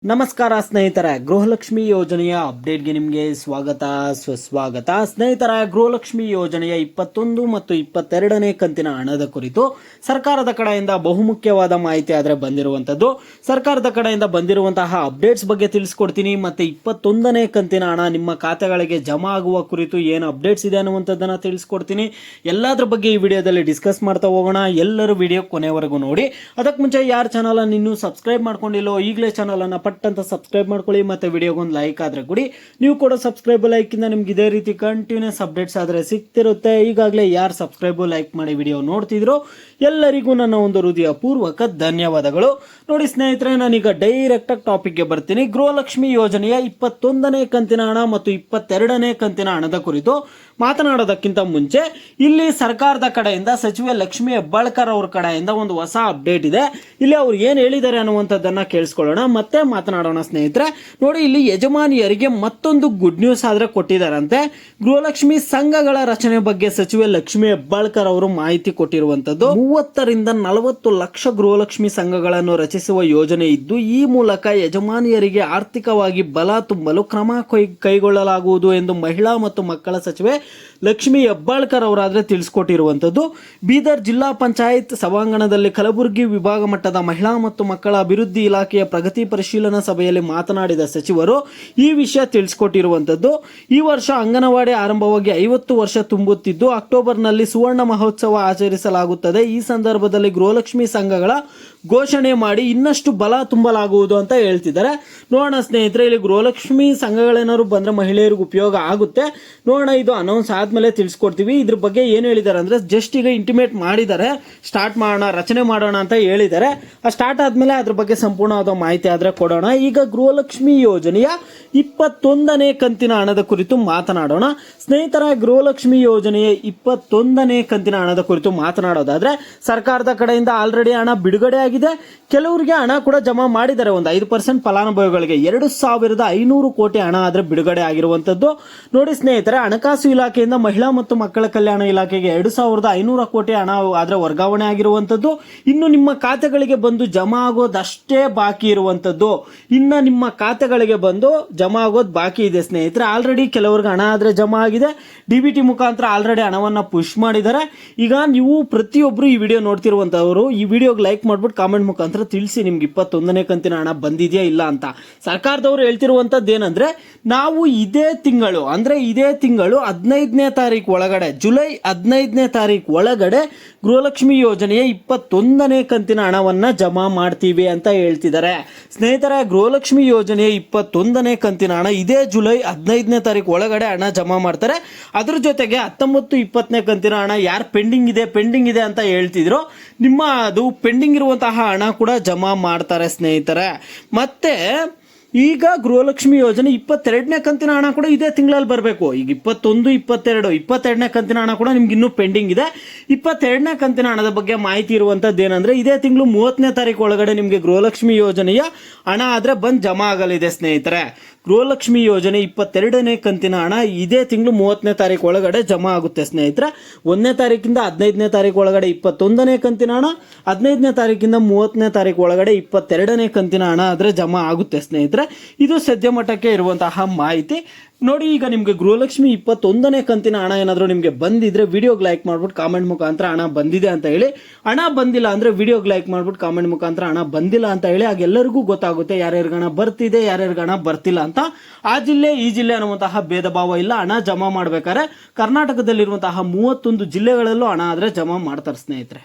ನಮಸ್ಕಾರ ಸ್ನೇಹಿತರೆ, ಗೃಹಲಕ್ಷ್ಮಿ ಯೋಜನೆಯ ಅಪ್ಡೇಟ್ಗೆ ನಿಮಗೆ ಸ್ವಾಗತ ಸುಸ್ವಾಗತ. ಸ್ನೇಹಿತರೆ, ಗೃಹಲಕ್ಷ್ಮಿ ಯೋಜನೆಯ 21 ಮತ್ತು 22ನೇ ಕಂತಿನ ಹಣದ ಕುರಿತು ಸರ್ಕಾರದ ಕಡೆಯಿಂದ ಬಹುಮುಖ್ಯವಾದ ಮಾಹಿತಿ ಆದರೆ ಬಂದಿರುವಂಥದ್ದು. ಸರ್ಕಾರದ ಕಡೆಯಿಂದ ಬಂದಿರುವಂತಹ ಅಪ್ಡೇಟ್ಸ್ ಬಗ್ಗೆ ತಿಳಿಸ್ಕೊಡ್ತೀನಿ. ಮತ್ತೆ 21ನೇ ಕಂತಿನ ಹಣ ನಿಮ್ಮ ಖಾತೆಗಳಿಗೆ ಜಮಾ ಆಗುವ ಕುರಿತು ಏನು ಅಪ್ಡೇಟ್ಸ್ ಇದೆ ಅನ್ನುವಂಥದ್ದನ್ನು ತಿಳಿಸ್ಕೊಡ್ತೀನಿ. ಎಲ್ಲದ್ರ ಬಗ್ಗೆ ಈ ವಿಡಿಯೋದಲ್ಲಿ ಡಿಸ್ಕಸ್ ಮಾಡ್ತಾ ಹೋಗೋಣ. ಎಲ್ಲರೂ ವಿಡಿಯೋ ಕೊನೆವರೆಗೂ ನೋಡಿ. ಅದಕ್ಕೆ ಮುಂಚೆ ಯಾರು ಚಾನಲ್ ಅನ್ನು ಇನ್ನೂ ಸಬ್ಸ್ಕ್ರೈಬ್ ಮಾಡ್ಕೊಂಡಿಲ್ಲೋ ಈಗಲೇ ಚಾನಲ್ ಅನ್ನು ಅಂತ ಸಬ್ಸ್ಕ್ರೈಬ್ ಮಾಡ್ಕೊಳ್ಳಿ. ಮತ್ತೆ ವಿಡಿಯೋಗೊಂದು ಲೈಕ್ ಆದ್ರೆ ಕೊಡಿ. ನೀವು ಕೂಡ ಸಬ್ಸ್ಕ್ರೈಬ್ ಲೈಕ್ ಇಂದ ನಿಮ್ಗೆ ಇದೇ ರೀತಿ ಕಂಟಿನ್ಯೂಸ್ ಅಪ್ಡೇಟ್ಸ್ ಆದ್ರೆ ಸಿಗ್ತಿರುತ್ತೆ. ಈಗಾಗಲೇ ಯಾರು ಸಬ್ಸ್ಕ್ರೈಬ್ ಲೈಕ್ ಮಾಡಿ ವಿಡಿಯೋ ನೋಡ್ತಿದ್ರು ಎಲ್ಲರಿಗೂ ನನ್ನ ಒಂದು ಹೃದಯ ಪೂರ್ವಕ ಧನ್ಯವಾದಗಳು. ನೋಡಿ ಸ್ನೇಹಿತರೆ, ನಾನೀಗ ಡೈರೆಕ್ಟ್ ಆಗಿ ಟಾಪಿಕ್ ಗೆ ಬರ್ತೀನಿ. ಗೃಹಲಕ್ಷ್ಮಿ ಯೋಜನೆಯ 21ನೇ ಕಂತಿನ ಹಣ ಮತ್ತು 22ನೇ ಕಂತಿನ ಹಣದ ಕುರಿತು ಮಾತನಾಡೋದಕ್ಕಿಂತ ಮುಂಚೆ ಇಲ್ಲಿ ಸರ್ಕಾರದ ಕಡೆಯಿಂದ ಸಚಿವೆ ಲಕ್ಷ್ಮಿ ಹೆಬ್ಬಾಳ್ಕರ್ ಅವ್ರ ಕಡೆಯಿಂದ ಒಂದು ಹೊಸ ಅಪ್ಡೇಟ್ ಇದೆ. ಇಲ್ಲಿ ಅವ್ರು ಏನ್ ಹೇಳಿದ್ದಾರೆ ಅನ್ನುವಂಥದ್ದನ್ನ ಕೇಳಿಸ್ಕೊಳ್ಳೋಣ, ಮತ್ತೆ ಮಾತನಾಡೋಣ ಸ್ನೇಹಿತರೆ. ನೋಡಿ, ಇಲ್ಲಿ ಯಜಮಾನಿಯರಿಗೆ ಮತ್ತೊಂದು ಗುಡ್ ನ್ಯೂಸ್ ಆದ್ರೆ ಕೊಟ್ಟಿದ್ದಾರಂತೆ. ಗೃಹಲಕ್ಷ್ಮಿ ಸಂಘಗಳ ರಚನೆ ಬಗ್ಗೆ ಸಚಿವೆ ಲಕ್ಷ್ಮಿ ಹೆಬ್ಬಾಳ್ಕರ್ ಅವರು ಮಾಹಿತಿ ಕೊಟ್ಟಿರುವಂತದ್ದು. 30 ರಿಂದ 40 ಲಕ್ಷ ಗೃಹಲಕ್ಷ್ಮಿ ಸಂಘಗಳನ್ನು ರಚಿಸುವ ಯೋಜನೆ ಇದ್ದು, ಈ ಮೂಲಕ ಯಜಮಾನಿಯರಿಗೆ ಆರ್ಥಿಕವಾಗಿ ಬಲ ತುಂಬಲು ಕ್ರಮ ಕೈಗೊಳ್ಳಲಾಗುವುದು ಎಂದು ಮಹಿಳಾ ಮತ್ತು ಮಕ್ಕಳ ಸಚಿವೆ ಲಕ್ಷ್ಮಿ ಹೆಬ್ಬಾಳ್ಕರ್ ಅವರಾದ್ರೆ ತಿಳಿಸಿಕೊಟ್ಟಿರುವಂತದ್ದು. ಬೀದರ್ ಜಿಲ್ಲಾ ಪಂಚಾಯತ್ ಸಭಾಂಗಣದಲ್ಲಿ ಕಲಬುರಗಿ ವಿಭಾಗ ಮಟ್ಟದ ಮಹಿಳಾ ಮತ್ತು ಮಕ್ಕಳ ಅಭಿವೃದ್ಧಿ ಇಲಾಖೆಯ ಪ್ರಗತಿ ಪರಿಶೀಲನಾ ಸಭೆಯಲ್ಲಿ ಮಾತನಾಡಿದ ಸಚಿವರು ಈ ವಿಷಯ ತಿಳಿಸಿಕೊಟ್ಟಿರುವಂತದ್ದು. ಈ ವರ್ಷ ಅಂಗನವಾಡಿ ಆರಂಭವಾಗಿ 50 ವರ್ಷ ತುಂಬುತ್ತಿದ್ದು, ಅಕ್ಟೋಬರ್ನಲ್ಲಿ ಸುವರ್ಣ ಮಹೋತ್ಸವ ಆಚರಿಸಲಾಗುತ್ತದೆ. ಈ ಸಂದರ್ಭದಲ್ಲಿ ಗೃಹಲಕ್ಷ್ಮಿ ಸಂಘಗಳ ಘೋಷಣೆ ಮಾಡಿ ಇನ್ನಷ್ಟು ಬಲ ತುಂಬಲಾಗುವುದು ಅಂತ ಹೇಳ್ತಿದ್ದಾರೆ. ನೋಡೋಣ ಸ್ನೇಹಿತರೆ, ಇಲ್ಲಿ ಗೃಹಲಕ್ಷ್ಮಿ ಸಂಘಗಳೇನಾದ್ರು ಬಂದ್ರೆ ಮಹಿಳೆಯರಿಗೆ ಉಪಯೋಗ ಆಗುತ್ತೆ. ನೋಡೋಣ, ಇದು ಅನೌನ್ಸ್ ಆದ್ಮೇಲೆ ತಿಳಿಸ್ಕೊಡ್ತೀವಿ. ಇದ್ರ ಬಗ್ಗೆ ಏನು ಹೇಳಿದ್ದಾರೆ ಅಂದ್ರೆ ಜಸ್ಟ್ ಈಗ ಇಂಟಿಮೇಟ್ ಮಾಡಿದ್ದಾರೆ, ಸ್ಟಾರ್ಟ್ ಮಾಡೋಣ, ರಚನೆ ಮಾಡೋಣ ಅಂತ ಹೇಳಿದ್ದಾರೆ. ಆ ಸ್ಟಾರ್ಟ್ ಆದ್ಮೇಲೆ ಅದ್ರ ಬಗ್ಗೆ ಸಂಪೂರ್ಣವಾದ ಮಾಹಿತಿ ಆದ್ರೆ ಕೊಡೋಣ. ಈಗ ಗೃಹಲಕ್ಷ್ಮಿ ಯೋಜನೆಯ 21ನೇ ಕಂತಿನ ಹಣದ ಕುರಿತು ಮಾತನಾಡೋಣ ಸ್ನೇಹಿತರ. ಗೃಹಲಕ್ಷ್ಮಿ ಯೋಜನೆಯ 21ನೇ ಕಂತಿನ ಹಣದ ಕುರಿತು ಮಾತನಾಡೋದಾದ್ರೆ ಸರ್ಕಾರದ ಕಡೆಯಿಂದ ಆಲ್ರೆಡಿ ಹಣ ಬಿಡುಗಡೆ ಆಗಿದೆ. ಕೆಲವರಿಗೆ ಹಣ ಕೂಡ ಜಮಾ ಮಾಡಿದ್ದಾರೆ. ಒಂದು 5% ಫಲಾನುಭವಿಗಳಿಗೆ 2500 ಕೋಟಿ ಹಣ ಆದ್ರೆ ಬಿಡುಗಡೆ ಆಗಿರುವಂತದ್ದು. ನೋಡಿ ಸ್ನೇಹಿತರೆ, ಹಣಕಾಸು ಇಲಾಖೆಯಿಂದ ಮಹಿಳಾ ಮತ್ತು ಮಕ್ಕಳ ಕಲ್ಯಾಣ ಇಲಾಖೆಗೆ 2500 ಕೋಟಿ ಹಣ ಆದ್ರೆ ವರ್ಗಾವಣೆ ಆಗಿರುವಂತದ್ದು. ಇನ್ನು ನಿಮ್ಮ ಖಾತೆಗಳಿಗೆ ಬಂದು ಜಮಾ ಆಗೋದಷ್ಟೇ ಬಾಕಿ ಇರುವಂತದ್ದು. ಇನ್ನ ನಿಮ್ಮ ಖಾತೆಗಳಿಗೆ ಬಂದು ಜಮಾ ಆಗೋದು ಬಾಕಿ ಇದೆ ಸ್ನೇಹಿತರೆ. ಆಲ್ರೆಡಿ ಕೆಲವರಿಗೆ ಹಣ ಆದ್ರೆ ಜಮಾ ಆಗಿದೆ. ಡಿಬಿಟಿ ಮುಖಾಂತರ ಆಲ್ರೆಡಿ ಹಣವನ್ನ ಪುಷ್ ಮಾಡಿದ್ದಾರೆ. ಈಗ ನೀವು ಪ್ರತಿಯೊಬ್ರು ಈ ವಿಡಿಯೋ ನೋಡ್ತಿರುವಂತವರು ಈ ವಿಡಿಯೋಗೆ ಲೈಕ್ ಮಾಡ್ಬಿಟ್ಟು ಕಾಮೆಂಟ್ ಮುಖಾಂತರ ತಿಳಿಸಿ ನಿಮ್ಗೆ 21ನೇ ಕಂತಿನ ಹಣ ಬಂದಿದೆಯಾ ಇಲ್ಲ ಅಂತ. ಸರ್ಕಾರದವರು ಹೇಳ್ತಿರುವಂತದ್ದು ಏನಂದ್ರೆ, ನಾವು ಇದೇ ತಿಂಗಳು 15ನೇ ತಾರೀಕು ಒಳಗಡೆ, ಜುಲೈ 15ನೇ ತಾರೀಕು ಒಳಗಡೆ ಗೃಹಲಕ್ಷ್ಮಿ ಯೋಜನೆಯ 21ನೇ ಕಂತಿನ ಹಣವನ್ನ ಜಮಾ ಮಾಡ್ತೀವಿ ಅಂತ ಹೇಳ್ತಿದ್ದಾರೆ ಸ್ನೇಹಿತರೆ. ಗೃಹಲಕ್ಷ್ಮಿ ಯೋಜನೆಯ 21ನೇ ಕಂತಿನ ಹಣ ಇದೇ ಜುಲೈ 15ನೇ ತಾರೀಕು ಒಳಗಡೆ ಹಣ ಜಮಾ ಮಾಡ್ತಾರೆ. ಅದ್ರ ಜೊತೆಗೆ 19, 20ನೇ ಕಂತಿನ ಹಣ ಯಾರು ಪೆಂಡಿಂಗ್ ಇದೆ ಅಂತ ಹೇಳ್ತಿದ್ರು, ನಿಮ್ಮ ಅದು ಪೆಂಡಿಂಗ್ ಇರುವಂತಹ ಹಣ ಕೂಡ ಜಮಾ ಮಾಡ್ತಾರೆ ಸ್ನೇಹಿತರೆ. ಮತ್ತೆ ಈಗ ಗೃಹಲಕ್ಷ್ಮಿ ಯೋಜನೆ 22ನೇ ಕಂತಿನ ಹಣ ಕೂಡ ಇದೇ ತಿಂಗಳಲ್ಲಿ ಬರಬೇಕು. ಈಗ 21, 22, 22ನೇ ಕಂತಿನ ಹಣ ಕೂಡ ನಿಮ್ಗೆ ಇನ್ನೂ ಪೆಂಡಿಂಗ್ ಇದೆ. 22ನೇ ಕಂತಿನ ಹಣದ ಬಗ್ಗೆ ಮಾಹಿತಿ ಇರುವಂತದ್ದು ಏನಂದ್ರೆ, ಇದೇ ತಿಂಗಳು 30ನೇ ತಾರೀಕು ಒಳಗಡೆ ನಿಮಗೆ ಗೃಹಲಕ್ಷ್ಮಿ ಯೋಜನೆಯ ಹಣ ಆದ್ರೆ ಬಂದ್ ಜಮಾ ಆಗಲಿದೆ ಸ್ನೇಹಿತರೆ. ಗೃಹಲಕ್ಷ್ಮಿ ಯೋಜನೆ 22ನೇ ಕಂತಿನ ಹಣ ಇದೇ ತಿಂಗಳು 30ನೇ ತಾರೀಕು ಒಳಗಡೆ ಜಮಾ ಆಗುತ್ತೆ ಸ್ನೇಹಿತರೆ. 1ನೇ ತಾರೀಕಿಂದ 15ನೇ ತಾರೀಕು ಒಳಗಡೆ 21ನೇ ಕಂತಿನ ಹಣ, 15ನೇ ತಾರೀಕಿಂದ 30ನೇ ತಾರೀಕು ಒಳಗಡೆ 22ನೇ ಕಂತಿನ ಹಣ ಆದ್ರೆ ಜಮಾ ಆಗುತ್ತೆ ಸ್ನೇಹಿತರೆ. ಇದು ಸದ್ಯ ಮಟ್ಟಕ್ಕೆ ಇರುವಂತಹ ಮಾಹಿತಿ. ನೋಡಿ, ಈಗ ನಿಮ್ಗೆ ಗೃಹಲಕ್ಷ್ಮಿ 21ನೇ ಕಂತಿನ ಹಣ ಏನಾದ್ರು ನಿಮ್ಗೆ ಬಂದಿದ್ರೆ ವಿಡಿಯೋಗೆ ಲೈಕ್ ಮಾಡ್ಬಿಟ್ಟು ಕಾಮೆಂಟ್ ಮುಖಾಂತರ ಹಣ ಬಂದಿದೆ ಅಂತ ಹೇಳಿ. ಹಣ ಬಂದಿಲ್ಲ ಅಂದ್ರೆ ವಿಡಿಯೋಗೆ ಲೈಕ್ ಮಾಡ್ಬಿಟ್ಟು ಕಾಮೆಂಟ್ ಮುಖಾಂತರ ಹಣ ಬಂದಿಲ್ಲ ಅಂತ ಹೇಳಿ. ಆಗ ಎಲ್ಲರಿಗೂ ಗೊತ್ತಾಗುತ್ತೆ ಯಾರ್ಯಾರಿಗೆ ಹಣ ಬರ್ತಿದೆ, ಯಾರ್ಯಾರಿಗೆ ಹಣ ಬರ್ತಿಲ್ಲ ಅಂತ. ಆ ಜಿಲ್ಲೆ ಈ ಜಿಲ್ಲೆ ಅನ್ನುವಂತಹ ಭೇದ ಭಾವ ಇಲ್ಲ. ಹಣ ಜಮಾ ಮಾಡ್ಬೇಕಾದ್ರೆ ಕರ್ನಾಟಕದಲ್ಲಿರುವಂತಹ 31 ಜಿಲ್ಲೆಗಳಲ್ಲೂ ಹಣ ಆದ್ರೆ ಜಮಾ ಮಾಡ್ತಾರೆ ಸ್ನೇಹಿತರೆ.